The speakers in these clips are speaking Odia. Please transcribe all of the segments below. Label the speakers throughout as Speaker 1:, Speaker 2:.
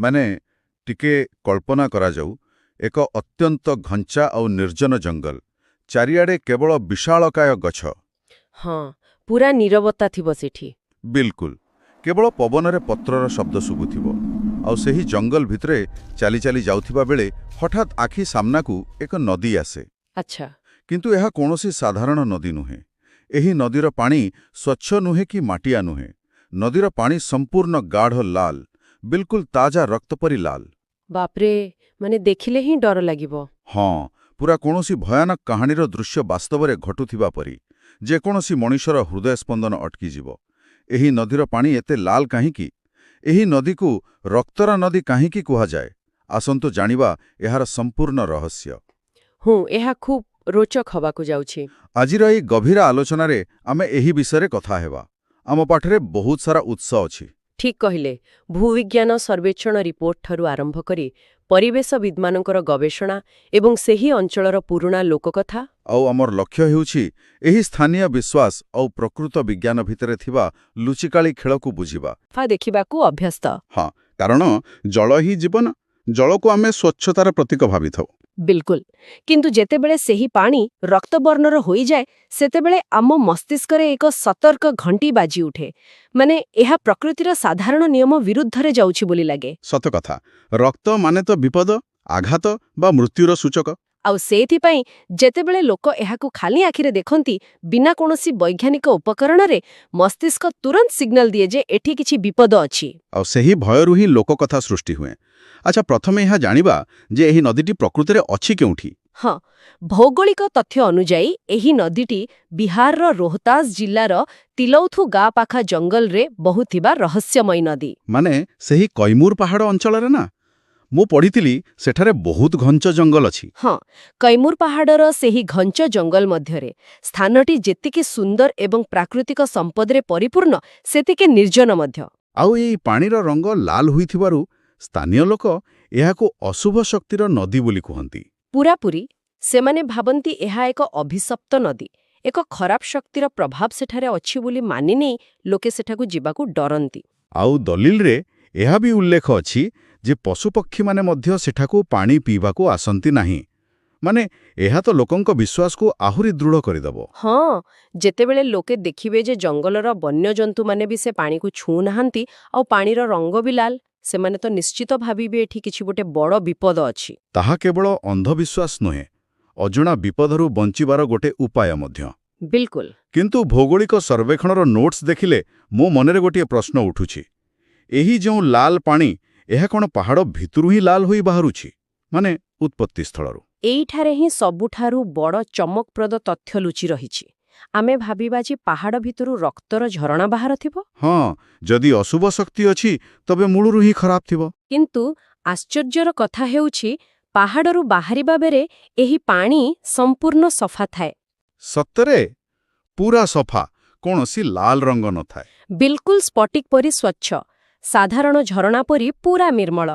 Speaker 1: ମାନେ ଟିକେ କଳ୍ପନା କରାଯାଉ ଏକ ଅତ୍ୟନ୍ତ ଘଞ୍ଚା ଆଉ ନିର୍ଜନ ଜଙ୍ଗଲ, ଚାରିଆଡ଼େ କେବଳ ବିଶାଳକାୟ ଗଛ।
Speaker 2: ହଁ, ପୁରା ନୀରବତା ଥିବ ସେଠି।
Speaker 1: ବିଲକୁଲ, କେବଳ ପବନରେ ପତ୍ରର ଶବ୍ଦ ଶୁଭୁଥିବ। ଆଉ ସେହି ଜଙ୍ଗଲ ଭିତରେ ଚାଲି ଚାଲି ଯାଉଥିବା ବେଳେ ହଠାତ୍ ଆଖି ସାମ୍ନାକୁ ଏକ ନଦୀ ଆସେ।
Speaker 2: ଆଚ୍ଛା।
Speaker 1: କିନ୍ତୁ ଏହା କୌଣସି ସାଧାରଣ ନଦୀ ନୁହେଁ। ଏହି ନଦୀର ପାଣି ସ୍ୱଚ୍ଛ ନୁହେଁ କି ମାଟିଆ ନୁହେଁ। ନଦୀର ପାଣି ସମ୍ପୂର୍ଣ୍ଣ ଗାଢ଼ ଲାଲ, ବିଲକୁଲ ତାଜା ରକ୍ତ ପରି ଲାଲ।
Speaker 2: ବାପରେ, ମାନେ ଦେଖିଲେ ହିଁ ଡର ଲାଗିବ।
Speaker 1: ହଁ, ପୁରା କୌଣସି ଭୟାନକ କାହାଣୀର ଦୃଶ୍ୟ ବାସ୍ତବରେ ଘଟୁଥିବା ପରି। ଯେକୌଣସି ମଣିଷର ହୃଦୟ ସ୍ପନ୍ଦନ ଅଟକିଯିବ। ଏହି ନଦୀର ପାଣି ଏତେ ଲାଲ କାହିଁକି? ଏହି ନଦୀକୁ ରକ୍ତର ନଦୀ କାହିଁକି କୁହାଯାଏ? ଆସନ୍ତୁ ଜାଣିବା ଏହାର ସମ୍ପୂର୍ଣ୍ଣ ରହସ୍ୟ।
Speaker 2: ଏହା ଖୁବ୍ ରୋଚକ ହେବାକୁ ଯାଉଛି।
Speaker 1: ଆଜିର ଏହି ଗଭୀର ଆଲୋଚନାରେ ଆମେ ଏହି ବିଷୟରେ କଥା ହେବା। ଆମ ପାଖରେ ବହୁତ ସାରା ଉତ୍ସ ଅଛି।
Speaker 2: ଠିକ୍ କହିଲେ। ଭୂବିଜ୍ଞାନ ସର୍ବେକ୍ଷଣ ରିପୋର୍ଟଠାରୁ ଆରମ୍ଭ କରି ପରିବେଶବିଦ୍ମାନଙ୍କର ଗବେଷଣା ଏବଂ ସେହି ଅଞ୍ଚଳର ପୁରୁଣା ଲୋକକଥା।
Speaker 1: ଆଉ ଆମର ଲକ୍ଷ୍ୟ ହେଉଛି ଏହି ସ୍ଥାନୀୟ ବିଶ୍ୱାସ ଆଉ ପ୍ରକୃତ ବିଜ୍ଞାନ ଭିତରେ ଥିବା ଲୁଚିକାଳି ଖେଳକୁ ବୁଝିବା।
Speaker 2: ଦେଖିବାକୁ ଅଭ୍ୟସ୍ତ।
Speaker 1: ହଁ, କାରଣ ଜଳ ହିଁ ଜୀବନ। ଜଳକୁ ଆମେ ସ୍ୱଚ୍ଛତାର ପ୍ରତୀକ ଭାବିଥାଉ।
Speaker 2: ବିଲକୁଲ। କିନ୍ତୁ ଯେତେବେଳେ ସେହି ପାଣି ରକ୍ତବର୍ଣ୍ଣର ହୋଇଯାଏ, ସେତେବେଳେ ଆମ ମସ୍ତିଷ୍କରେ ଏକ ସତର୍କ ଘଣ୍ଟି ବାଜି ଉଠେ। ମାନେ ଏହା ପ୍ରକୃତିର ସାଧାରଣ ନିୟମ ବିରୁଦ୍ଧରେ ଯାଉଛି ବୋଲି ଲାଗେ।
Speaker 1: ସତ କଥା। ରକ୍ତ ମାନେ ତ ବିପଦ, ଆଘାତ ବା ମୃତ୍ୟୁର ସୂଚକ।
Speaker 2: ଆଉ ସେଇଥିପାଇଁ ଯେତେବେଳେ ଲୋକ ଏହାକୁ ଖାଲି ଆଖିରେ ଦେଖନ୍ତି, ବିନା କୌଣସି ବୈଜ୍ଞାନିକ ଉପକରଣରେ, ମସ୍ତିଷ୍କ ତୁରନ୍ତ ସିଗ୍ନାଲ ଦିଏ ଯେ ଏଠି କିଛି ବିପଦ ଅଛି।
Speaker 1: ଆଉ ସେହି ଭୟରୁ ହିଁ ଲୋକକଥା ସୃଷ୍ଟି ହୁଏ। ଆଚ୍ଛା, ପ୍ରଥମେ ଏହା ଜାଣିବା ଯେ ଏହି ନଦୀଟି ପ୍ରକୃତରେ ଅଛି କେଉଁଠି।
Speaker 2: ହଁ, ଭୌଗୋଳିକ ତଥ୍ୟ ଅନୁଯାୟୀ ଏହି ନଦୀଟି ବିହାରର ରୋହତାସ ଜିଲ୍ଲାର ତିଲୌଥୁ ଗାଁ ପାଖା ଜଙ୍ଗଲରେ ବହୁଥିବା ରହସ୍ୟମୟୀ ନଦୀ।
Speaker 1: ମାନେ ସେହି କୈମୁର ପାହାଡ଼ ଅଞ୍ଚଳରେ ନା? ମୁଁ ପଢ଼ିଥିଲି ସେଠାରେ ବହୁତ ଘଞ୍ଚ ଜଙ୍ଗଲ ଅଛି।
Speaker 2: ହଁ, କୈମୁର ପାହାଡ଼ର ସେହି ଘଞ୍ଚ ଜଙ୍ଗଲ ମଧ୍ୟରେ ସ୍ଥାନଟି ଯେତିକି ସୁନ୍ଦର ଏବଂ ପ୍ରାକୃତିକ ସମ୍ପଦରେ ପରିପୂର୍ଣ୍ଣ, ସେତିକି ନିର୍ଜନ ମଧ୍ୟ।
Speaker 1: ଆଉ ଏହି ପାଣିର ରଙ୍ଗ ଲାଲ ହୋଇଥିବାରୁ ସ୍ଥାନୀୟ ଲୋକ ଏହାକୁ ଅଶୁଭ ଶକ୍ତିର ନଦୀ ବୋଲି କୁହନ୍ତି।
Speaker 2: ପୁରାପୁରି। ସେମାନେ ଭାବନ୍ତି ଏହା ଏକ ଅଭିଶପ୍ତ ନଦୀ। ଏକ ଖରାପ ଶକ୍ତିର ପ୍ରଭାବ ସେଠାରେ ଅଛି ବୋଲି ମାନି ନେଇ ଲୋକେ ସେଠାକୁ ଯିବାକୁ ଡରନ୍ତି।
Speaker 1: ଆଉ ଦଲିଲରେ ଏହା ବି ଉଲ୍ଲେଖ ଅଛି ଯେ ପଶୁପକ୍ଷୀମାନେ ମଧ୍ୟ ସେଠାକୁ ପାଣି ପିଇବାକୁ ଆସନ୍ତି ନାହିଁ। ମାନେ ଏହା ତ ଲୋକଙ୍କ ବିଶ୍ୱାସକୁ ଆହୁରି ଦୃଢ଼ କରିଦେବ।
Speaker 2: ହଁ, ଯେତେବେଳେ ଲୋକେ ଦେଖିବେ ଯେ ଜଙ୍ଗଲର ବନ୍ୟଜନ୍ତୁମାନେ ବି ସେ ପାଣିକୁ ଛୁଉଁନାହାନ୍ତି ଆଉ ପାଣିର ରଙ୍ଗ ବି ଲାଲ, ସେମାନେ ତ ନିଶ୍ଚିତ ଭାବିବେ ଏଠି କିଛି ଗୋଟେ ବଡ଼ ବିପଦ ଅଛି।
Speaker 1: ତାହା କେବଳ ଅନ୍ଧବିଶ୍ୱାସ ନୁହେଁ, ଅଜଣା ବିପଦରୁ ବଞ୍ଚିବାର ଗୋଟେ ଉପାୟ ମଧ୍ୟ।
Speaker 2: ବିଲକୁଲ।
Speaker 1: କିନ୍ତୁ ଭୌଗୋଳିକ ସର୍ବେକ୍ଷଣର ନୋଟ୍ସ ଦେଖିଲେ ମୋ ମନରେ ଗୋଟିଏ ପ୍ରଶ୍ନ ଉଠୁଛି। ଏହି ଯେଉଁ ଲାଲ ପାଣି, ଏହା କ'ଣ ପାହାଡ଼ ଭିତରୁ ହିଁ ଲାଲ ହୋଇ ବାହାରୁଛି? ମାନେ ଉତ୍ପତ୍ତି ସ୍ଥଳରୁ?
Speaker 2: ଏଇଠାରେ ହିଁ ସବୁଠାରୁ ବଡ଼ ଚମକପ୍ରଦ ତଥ୍ୟ ଲୁଚି ରହିଛି। ଆମେ ଭାବିବା ଯେ ପାହାଡ଼ ଭିତରୁ ରକ୍ତର ଝରଣା ବାହାରୁଥିବ।
Speaker 1: ହଁ, ଯଦି ଅଶୁଭ ଶକ୍ତି ଅଛି ତେବେ ମୂଳରୁ ହିଁ ଖରାପ ଥିବ।
Speaker 2: କିନ୍ତୁ ଆଶ୍ଚର୍ଯ୍ୟର କଥା ହେଉଛି, ପାହାଡ଼ରୁ ବାହାରିବା ବେଳେ ଏହି ପାଣି ସମ୍ପୂର୍ଣ୍ଣ ସଫା ଥାଏ।
Speaker 1: ସତରେ? ପୁରା ସଫା, କୌଣସି ଲାଲ ରଙ୍ଗ ନଥାଏ?
Speaker 2: ବିଲକୁଲ ସ୍ଫଟିକ ପରି ସ୍ୱଚ୍ଛ, ସାଧାରଣ ଝରଣା ପରି ପୁରା ନିର୍ମଳ।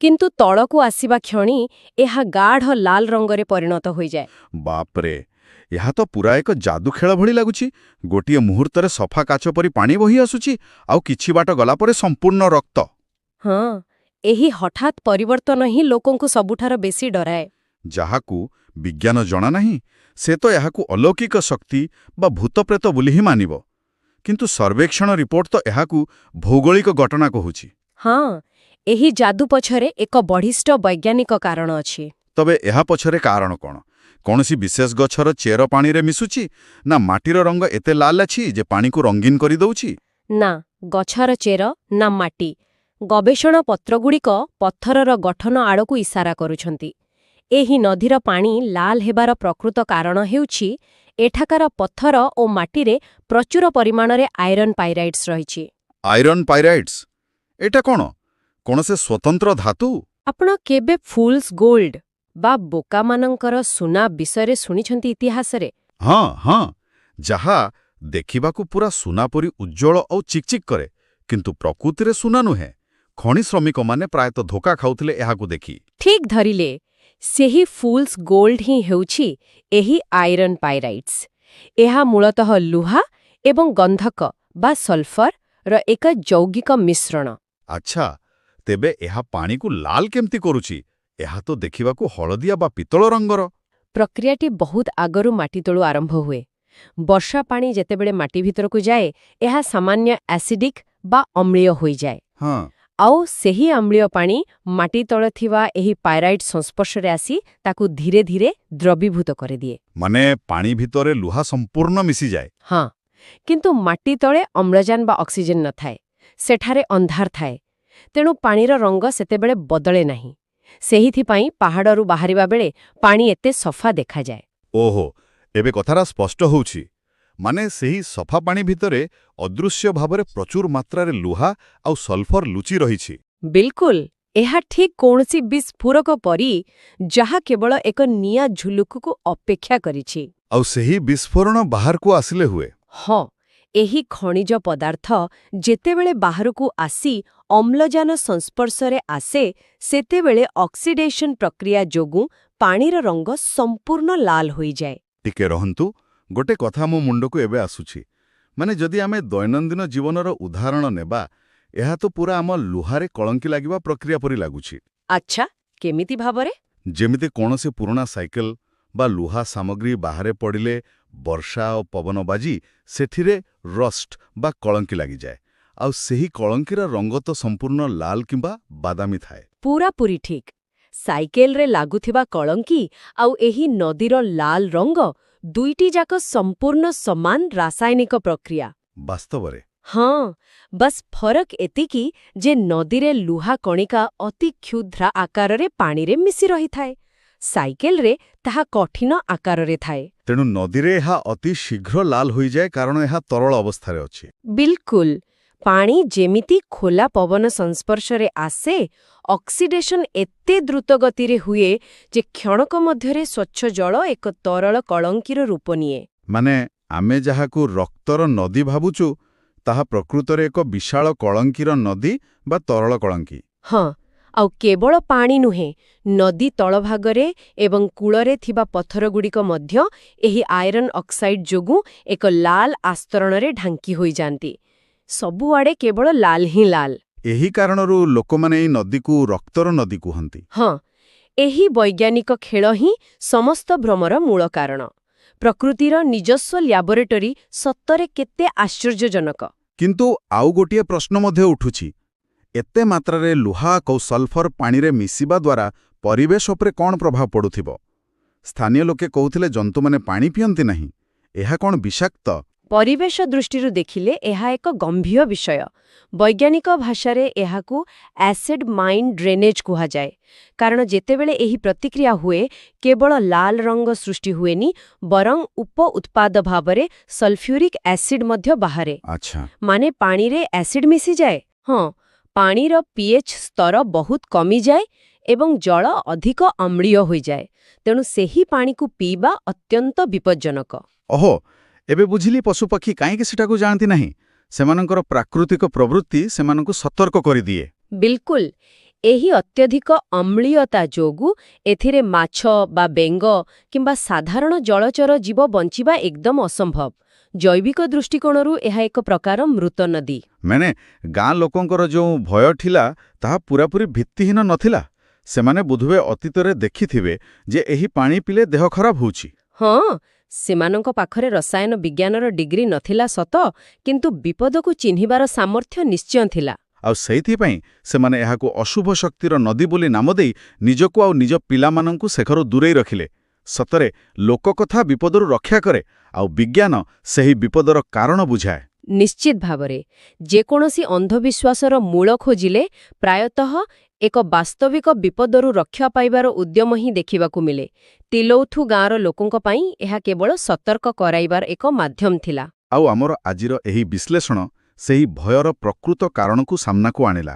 Speaker 2: କିନ୍ତୁ ତଳକୁ ଆସିବା କ୍ଷଣି ଏହା ଗାଢ଼ ଲାଲ ରଙ୍ଗରେ ପରିଣତ ହୋଇଯାଏ।
Speaker 1: ବାପରେ, ଏହା ତ ପୁରା ଏକ ଯାଦୁ ଖେଳ ଭଳି ଲାଗୁଛି। ଗୋଟିଏ ମୁହୂର୍ତ୍ତରେ ସଫା କାଚ ପରି ପାଣି ବହି ଆସୁଛି, ଆଉ କିଛି ବାଟ ଗଲା ପରେ ସମ୍ପୂର୍ଣ୍ଣ ରକ୍ତ।
Speaker 2: ହଁ, ଏହି ହଠାତ୍ ପରିବର୍ତ୍ତନ ହିଁ ଲୋକଙ୍କୁ ସବୁଠାର ବେଶୀ ଡରାଏ।
Speaker 1: ଯାହାକୁ ବିଜ୍ଞାନ ଜଣା ନାହିଁ, ସେ ତ ଏହାକୁ ଅଲୌକିକ ଶକ୍ତି ବା ଭୂତପ୍ରେତ ବୋଲି ହିଁ ମାନିବ। କିନ୍ତୁ ସର୍ବେକ୍ଷଣ ରିପୋର୍ଟ ତ ଏହାକୁ ଭୌଗୋଳିକ ଘଟଣା କହୁଛି।
Speaker 2: ହଁ, ଏହି ଯାଦୁ ପଛରେ ଏକ ବଳିଷ୍ଠ ବୈଜ୍ଞାନିକ କାରଣ ଅଛି।
Speaker 1: ତେବେ ଏହା ପଛରେ କାରଣ କ'ଣ? କୌଣସି ବିଶେଷ ଗଛର ଚେର ପାଣିରେ ମିଶୁଛି, ନା ମାଟିର ରଙ୍ଗ ଏତେ ଲାଲ ଅଛି ଯେ ପାଣିକୁ ରଙ୍ଗୀନ କରିଦେଉଛି?
Speaker 2: ନା ଗଛର ଚେର, ନା ମାଟି। ଗବେଷଣା ପତ୍ରଗୁଡ଼ିକ ପଥରର ଗଠନ ଆଡ଼କୁ ଇସାରା କରୁଛନ୍ତି। ଏହି ନଦୀର ପାଣି ଲାଲ ହେବାର ପ୍ରକୃତ କାରଣ ହେଉଛି ଏଠାକାର ପଥର ଓ ମାଟିରେ ପ୍ରଚୁର ପରିମାଣରେ ଆଇରନ୍ ପାଇରାଇଟ୍ସ ରହିଛି।
Speaker 1: ଆଇରନ୍ ପାଇରାଇଟ୍ସ? ଏଟା କ'ଣ କୌଣସି ସ୍ୱତନ୍ତ୍ର ଧାତୁ?
Speaker 2: ଆପଣ କେବେ ଫୁଲ୍ସ ଗୋଲ୍ଡ ବା ବୋକାମାନଙ୍କର ସୁନା ବିଷୟରେ ଶୁଣିଛନ୍ତି ଇତିହାସରେ?
Speaker 1: ହଁ ହଁ, ଯାହା ଦେଖିବାକୁ ପୁରା ସୁନା ପରି ଉଜ୍ଜ୍ୱଳ ଆଉ ଚିକ୍‌ଚିକ୍ କରେ, କିନ୍ତୁ ପ୍ରକୃତିରେ ସୁନା ନୁହେଁ। ଖଣି ଶ୍ରମିକମାନେ ପ୍ରାୟତଃ ଧୋକା ଖାଉଥିଲେ ଏହାକୁ ଦେଖି।
Speaker 2: ଠିକ୍ ଧରିଲେ। ସେହି ଫୁଲ୍ସ ଗୋଲ୍ଡ ହିଁ ହେଉଛି ଏହି ଆଇରନ୍ ପାଇରାଇଟ୍ସ। ଏହା ମୂଳତଃ ଲୁହା ଏବଂ ଗନ୍ଧକ ବା ସଲ୍ଫରର ଏକ ଯୌଗିକ ମିଶ୍ରଣ।
Speaker 1: ଆଚ୍ଛା, ତେବେ ଏହା ପାଣିକୁ ଲାଲ କେମିତି କରୁଛି? ଏହା ତ ଦେଖିବାକୁ ହଳଦିଆ ବା ପିତ୍ତଳ ରଙ୍ଗର।
Speaker 2: ପ୍ରକ୍ରିୟାଟି ବହୁତ ଆଗରୁ ମାଟି ତଳୁ ଆରମ୍ଭ ହୁଏ। ବର୍ଷା ପାଣି ଯେତେବେଳେ ମାଟି ଭିତରକୁ ଯାଏ, ଏହା ସାମାନ୍ୟ ଆସିଡିକ୍ ବା ଅମ୍ଳୀୟ ହୋଇଯାଏ।
Speaker 1: ହଁ,
Speaker 2: ଆଉ ସେହି ଆମ୍ଳୀୟ ପାଣି ମାଟି ତଳେ ଥିବା ଏହି ପାଇରାଇଟ୍ ସଂସ୍ପର୍ଶରେ ଆସି ତାକୁ ଧୀରେ ଧୀରେ ଦ୍ରବୀଭୂତ କରିଦିଏ।
Speaker 1: ମାନେ ପାଣି ଭିତରେ ଲୁହା ସମ୍ପୂର୍ଣ୍ଣ ମିଶିଯାଏ।
Speaker 2: ହଁ, କିନ୍ତୁ ମାଟି ତଳେ ଅମ୍ଳଜାନ ବା ଅକ୍ସିଜେନ୍ ନଥାଏ। ସେଠାରେ ଅନ୍ଧାର ଥାଏ। ତେଣୁ ପାଣିର ରଙ୍ଗ ସେତେବେଳେ ବଦଳେ ନାହିଁ। ସେଇଥିପାଇଁ ପାହାଡ଼ରୁ ବାହାରିବା ବେଳେ ପାଣି ଏତେ ସଫା ଦେଖାଯାଏ।
Speaker 1: ଓହୋ, ଏବେ କଥାଟା ସ୍ପଷ୍ଟ ହେଉଛି। ମାନେ ସେହି ସଫା ପାଣି ଭିତରେ ଅଦୃଶ୍ୟ ଭାବରେ ପ୍ରଚୁର ମାତ୍ରାରେ ଲୁହା ଆଉ ସଲ୍ଫର ଲୁଚି ରହିଛି।
Speaker 2: ବିଲକୁଲ, ଏହା ଠିକ୍ କୌଣସି ବିସ୍ଫୋରକ ପରି, ଯାହା କେବଳ ଏକ ନିଆଁ ଝୁଲୁକକୁ ଅପେକ୍ଷା କରିଛି।
Speaker 1: ଆଉ ସେହି ବିସ୍ଫୋରଣ ବାହାରକୁ ଆସିଲେ ହୁଏ।
Speaker 2: ହଁ, ଏହି ଖଣିଜ ପଦାର୍ଥ ଯେତେବେଳେ ବାହାରକୁ ଆସି ଅମ୍ଳଜାନ ସଂସ୍ପର୍ଶରେ ଆସେ, ସେତେବେଳେ ଅକ୍ସିଡେସନ ପ୍ରକ୍ରିୟା ଯୋଗୁଁ ପାଣିର ରଙ୍ଗ ସମ୍ପୂର୍ଣ୍ଣ ଲାଲ ହୋଇଯାଏ।
Speaker 1: ଟିକେ ରହନ୍ତୁ, ଗୋଟେ କଥା ମୋ ମୁଣ୍ଡକୁ ଏବେ ଆସୁଛି। ମାନେ ଯଦି ଆମେ ଦୈନନ୍ଦିନ ଜୀବନର ଉଦାହରଣ ନେବା, ଏହା ତ ପୁରା ଆମ ଲୁହାରେ କଳଙ୍କି ଲାଗିବା ପ୍ରକ୍ରିୟା ପରି ଲାଗୁଛି।
Speaker 2: ଆଚ୍ଛା, କେମିତି ଭାବରେ?
Speaker 1: ଯେମିତି କୌଣସି ପୁରୁଣା ସାଇକେଲ ବା ଲୁହା ସାମଗ୍ରୀ ବାହାରେ ପଡ଼ିଲେ ବର୍ଷା ଓ ପବନ ବାଜି ସେଥିରେ ରଷ୍ଟ ବା କଳଙ୍କି ଲାଗିଯାଏ। ଆଉ ସେହି କଳଙ୍କିର ରଙ୍ଗ ତ ସମ୍ପୂର୍ଣ୍ଣ ଲାଲ କିମ୍ବା ବାଦାମୀ ଥାଏ।
Speaker 2: ପୁରାପୁରି ଠିକ୍। ସାଇକେଲରେ ଲାଗୁଥିବା କଳଙ୍କି ଆଉ ଏହି ନଦୀର ଲାଲ ରଙ୍ଗ, ଦୁଇଟି ଯାକ ସମ୍ପୂର୍ଣ୍ଣ ସମାନ ରାସାୟନିକ ପ୍ରକ୍ରିୟା।
Speaker 1: ବାସ୍ତବରେ
Speaker 2: ହଁ, ବସ୍ ଫରକ ଏତିକି ଯେ ନଦୀରେ ଲୁହା କଣିକା ଅତି କ୍ଷୁଦ୍ର ଆକାରରେ ପାଣିରେ ମିଶି ରହିଥାଏ। ସାଇକେଲରେ ତାହା କଠିନ ଆକାରରେ ଥାଏ।
Speaker 1: ତେଣୁ ନଦୀରେ ଏହା ଅତି ଶୀଘ୍ର ଲାଲ ହୋଇଯାଏ କାରଣ ଏହା ତରଳ ଅବସ୍ଥାରେ ଅଛି।
Speaker 2: ବିଲକୁଲ, ପାଣି ଯେମିତି ଖୋଲା ପବନ ସଂସ୍ପର୍ଶରେ ଆସେ, ଅକ୍ସିଡେସନ ଏତେ ଦ୍ରୁତ ଗତିରେ ହୁଏ ଯେ କ୍ଷଣକ ମଧ୍ୟରେ ସ୍ୱଚ୍ଛ ଜଳ ଏକ ତରଳ କଳଙ୍କିର ରୂପ ନିଏ।
Speaker 1: ମାନେ ଆମେ ଯାହାକୁ ରକ୍ତର ନଦୀ ଭାବୁଛୁ, ତାହା ପ୍ରକୃତରେ ଏକ ବିଶାଳ କଳଙ୍କିର ନଦୀ ବା ତରଳ କଳଙ୍କି।
Speaker 2: ହଁ, ଆଉ କେବଳ ପାଣି ନୁହେଁ, ନଦୀ ତଳଭାଗରେ ଏବଂ କୂଳରେ ଥିବା ପଥରଗୁଡ଼ିକ ମଧ୍ୟ ଏହି ଆଇରନ୍ ଅକ୍ସାଇଡ୍ ଯୋଗୁଁ ଏକ ଲାଲ ଆସ୍ତରଣରେ ଢାଙ୍କି ହୋଇଯାନ୍ତି। ସବୁଆଡ଼େ କେବଳ ଲାଲ ହିଁ ଲାଲ।
Speaker 1: ଏହି କାରଣରୁ ଲୋକମାନେ ଏହି ନଦୀକୁ ରକ୍ତର ନଦୀ କୁହନ୍ତି।
Speaker 2: ହଁ, ଏହି ବୈଜ୍ଞାନିକ ଖେଳ ହିଁ ସମସ୍ତ ଭ୍ରମର ମୂଳ କାରଣ। ପ୍ରକୃତିର ନିଜସ୍ୱ ଲ୍ୟାବୋରେଟୋରୀ ସତରେ କେତେ ଆଶ୍ଚର୍ଯ୍ୟଜନକ।
Speaker 1: କିନ୍ତୁ ଆଉ ଗୋଟିଏ ପ୍ରଶ୍ନ ମଧ୍ୟ ଉଠୁଛି। ଏତେ ମାତ୍ରାରେ ଲୁହା ଆଉ ସଲ୍ଫର ପାଣିରେ ମିଶିବା ଦ୍ୱାରା ପରିବେଶ ଉପରେ କ'ଣ ପ୍ରଭାବ ପଡ଼ୁଥିବ? ସ୍ଥାନୀୟ ଲୋକେ କହୁଥିଲେ ଜନ୍ତୁମାନେ ପାଣି ପିଅନ୍ତି ନାହିଁ। ଏହା କ'ଣ ବିଷାକ୍ତ?
Speaker 2: ପରିବେଶ ଦୃଷ୍ଟିରୁ ଦେଖିଲେ ଏହା ଏକ ଗମ୍ଭୀର ବିଷୟ। ବୈଜ୍ଞାନିକ ଭାଷାରେ ଏହାକୁ ଆସିଡ୍ ମାଇନ୍ ଡ୍ରେନେଜ୍ କୁହାଯାଏ। କାରଣ ଯେତେବେଳେ ଏହି ପ୍ରତିକ୍ରିୟା ହୁଏ, କେବଳ ଲାଲ ରଙ୍ଗ ସୃଷ୍ଟି ହୁଏନି, ବରଂ ଉପ ଉତ୍ପାଦ ଭାବରେ ସଲଫ୍ୟୁରିକ୍ ଆସିଡ୍ ମଧ୍ୟ ବାହାରେ।
Speaker 1: ଆଚ୍ଛା,
Speaker 2: ମାନେ ପାଣିରେ ଆସିଡ୍ ମିଶିଯାଏ। ହଁ, ପାଣିର ପିଏଚ୍ ସ୍ତର ବହୁତ କମିଯାଏ ଏବଂ ଜଳ ଅଧିକ ଅମ୍ଳୀୟ ହୋଇଯାଏ। ତେଣୁ ସେହି ପାଣିକୁ ପିଇବା ଅତ୍ୟନ୍ତ ବିପଜ୍ଜନକ।
Speaker 1: ଓହୋ, ଏବେ ବୁଝିଲି ପଶୁପକ୍ଷୀ କାହିଁକି ସେଠାକୁ ଯାଆନ୍ତି ନାହିଁ। ସେମାନଙ୍କର ପ୍ରାକୃତିକ ପ୍ରବୃତ୍ତି ସେମାନଙ୍କୁ ସତର୍କ କରିଦିଏ।
Speaker 2: ବିଲକୁଲ, ଏହି ଅତ୍ୟଧିକ ଅମ୍ଳୀୟତା ଯୋଗୁଁ ଏଥିରେ ମାଛ ବା ବେଙ୍ଗ କିମ୍ବା ସାଧାରଣ ଜଳଚର ଜୀବ ବଞ୍ଚିବା ଏକଦମ ଅସମ୍ଭବ। ଜୈବିକ ଦୃଷ୍ଟିକୋଣରୁ ଏହା ଏକ ପ୍ରକାର ମୃତ ନଦୀ।
Speaker 1: ମାନେ ଗାଁ ଲୋକଙ୍କର ଯେଉଁ ଭୟ ଥିଲା, ତାହା ପୂରାପୂରି ଭିତ୍ତିହୀନ ନଥିଲା। ସେମାନେ ବୋଧହୁଏ ଅତୀତରେ ଦେଖିଥିବେ ଯେ ଏହି ପାଣି ପିଲେ ଦେହ ଖରାପ ହେଉଛି।
Speaker 2: ହଁ, ସେମାନଙ୍କ ପାଖରେ ରସାୟନ ବିଜ୍ଞାନର ଡିଗ୍ରୀ ନଥିଲା ସତ, କିନ୍ତୁ ବିପଦକୁ ଚିହ୍ନିବାର ସାମର୍ଥ୍ୟ ନିଶ୍ଚୟ ଥିଲା।
Speaker 1: ଆଉ ସେଇଥିପାଇଁ ସେମାନେ ଏହାକୁ ଅଶୁଭ ଶକ୍ତିର ନଦୀ ବୋଲି ନାମ ଦେଇ ନିଜକୁ ଆଉ ନିଜ ପିଲାମାନଙ୍କୁ ସେଠାରୁ ଦୂରେଇ ରଖିଲେ। ସତରେ ଲୋକକଥା ବିପଦରୁ ରକ୍ଷା କରେ, ଆଉ ବିଜ୍ଞାନ ସେହି ବିପଦର କାରଣ ବୁଝାଏ।
Speaker 2: ନିଶ୍ଚିତ ଭାବରେ, ଯେକୌଣସି ଅନ୍ଧବିଶ୍ୱାସର ମୂଳ ଖୋଜିଲେ ପ୍ରାୟତଃ ଏକ ବାସ୍ତବିକ ବିପଦରୁ ରକ୍ଷା ପାଇବାର ଉଦ୍ୟମ ହିଁ ଦେଖିବାକୁ ମିଳେ। ତିଲୌଥୁ ଗାଁର ଲୋକଙ୍କ ପାଇଁ ଏହା କେବଳ ସତର୍କ କରାଇବାର ଏକ ମାଧ୍ୟମ ଥିଲା।
Speaker 1: ଆଉ ଆମର ଆଜିର ଏହି ବିଶ୍ଳେଷଣ ସେହି ଭୟର ପ୍ରକୃତ କାରଣକୁ ସାମ୍ନାକୁ ଆଣିଲା।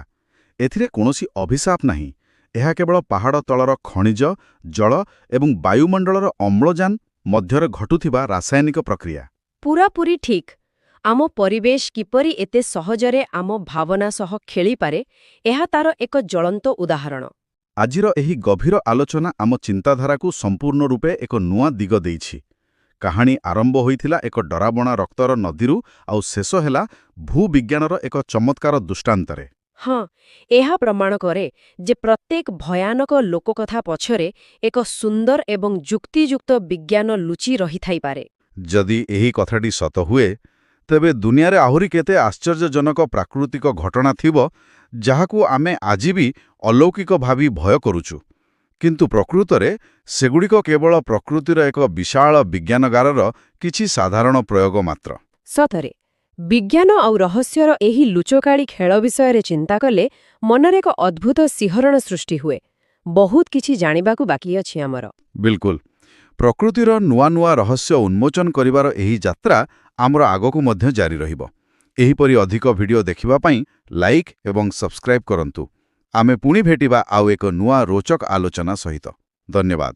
Speaker 1: ଏଥିରେ କୌଣସି ଅଭିଶାପ ନାହିଁ। ଏହା କେବଳ ପାହାଡ଼ ତଳର ଖଣିଜ, ଜଳ ଏବଂ ବାୟୁମଣ୍ଡଳର ଅମ୍ଳଜାନ ମଧ୍ୟରେ ଘଟୁଥିବା ରାସାୟନିକ ପ୍ରକ୍ରିୟା।
Speaker 2: ପୁରାପୁରି ଠିକ୍। ଆମ ପରିବେଶ କିପରି ଏତେ ସହଜରେ ଆମ ଭାବନା ସହ ଖେଳିପାରେ, ଏହା ତାର ଏକ ଜ୍ୱଳନ୍ତ ଉଦାହରଣ।
Speaker 1: ଆଜିର ଏହି ଗଭୀର ଆଲୋଚନା ଆମ ଚିନ୍ତାଧାରାକୁ ସମ୍ପୂର୍ଣ୍ଣ ରୂପେ ଏକ ନୂଆ ଦିଗ ଦେଇଛି। କାହାଣୀ ଆରମ୍ଭ ହୋଇଥିଲା ଏକ ଡରାବଣା ରକ୍ତର ନଦୀରୁ, ଆଉ ଶେଷ ହେଲା ଭୂବିଜ୍ଞାନର ଏକ ଚମତ୍କାର ଦୃଷ୍ଟାନ୍ତରେ।
Speaker 2: ହଁ, ଏହା ପ୍ରମାଣ କରେ ଯେ ପ୍ରତ୍ୟେକ ଭୟାନକ ଲୋକକଥା ପଛରେ ଏକ ସୁନ୍ଦର ଏବଂ ଯୁକ୍ତିଯୁକ୍ତ ବିଜ୍ଞାନ ଲୁଚି ରହିଥାଇପାରେ।
Speaker 1: ଯଦି ଏହି କଥାଟି ସତ ହୁଏ, ତେବେ ଦୁନିଆରେ ଆହୁରି କେତେ ଆଶ୍ଚର୍ଯ୍ୟଜନକ ପ୍ରାକୃତିକ ଘଟଣା ଥିବ ଯାହାକୁ ଆମେ ଆଜି ବି ଅଲୌକିକ ଭାବି ଭୟ କରୁଛୁ। କିନ୍ତୁ ପ୍ରକୃତରେ ସେଗୁଡ଼ିକ କେବଳ ପ୍ରକୃତିର ଏକ ବିଶାଳ ବିଜ୍ଞାନଗାରର କିଛି ସାଧାରଣ ପ୍ରୟୋଗ ମାତ୍ର।
Speaker 2: ସତରେ ବିଜ୍ଞାନ ଆଉ ରହସ୍ୟର ଏହି ଲୁଚକାଳି ଖେଳ ବିଷୟରେ ଚିନ୍ତା କଲେ ମନରେ ଏକ ଅଦ୍ଭୁତ ଶିହରଣ ସୃଷ୍ଟି ହୁଏ। ବହୁତ କିଛି ଜାଣିବାକୁ ବାକି ଅଛି ଆମର।
Speaker 1: ବିଲକୁଲ। ପ୍ରକୃତିର ନୂଆ ନୂଆ ରହସ୍ୟ ଉନ୍ମୋଚନ କରିବାର ଏହି ଯାତ୍ରା ଆମର ଆଗକୁ ମଧ୍ୟ ଜାରି ରହିବ। ଏହିପରି ଅଧିକ ଭିଡିଓ ଦେଖିବା ପାଇଁ ଲାଇକ୍ ଏବଂ ସବସ୍କ୍ରାଇବ୍ କରନ୍ତୁ। ଆମେ ପୁଣି ଭେଟିବା ଆଉ ଏକ ନୂଆ ରୋଚକ ଆଲୋଚନା ସହିତ। ଧନ୍ୟବାଦ।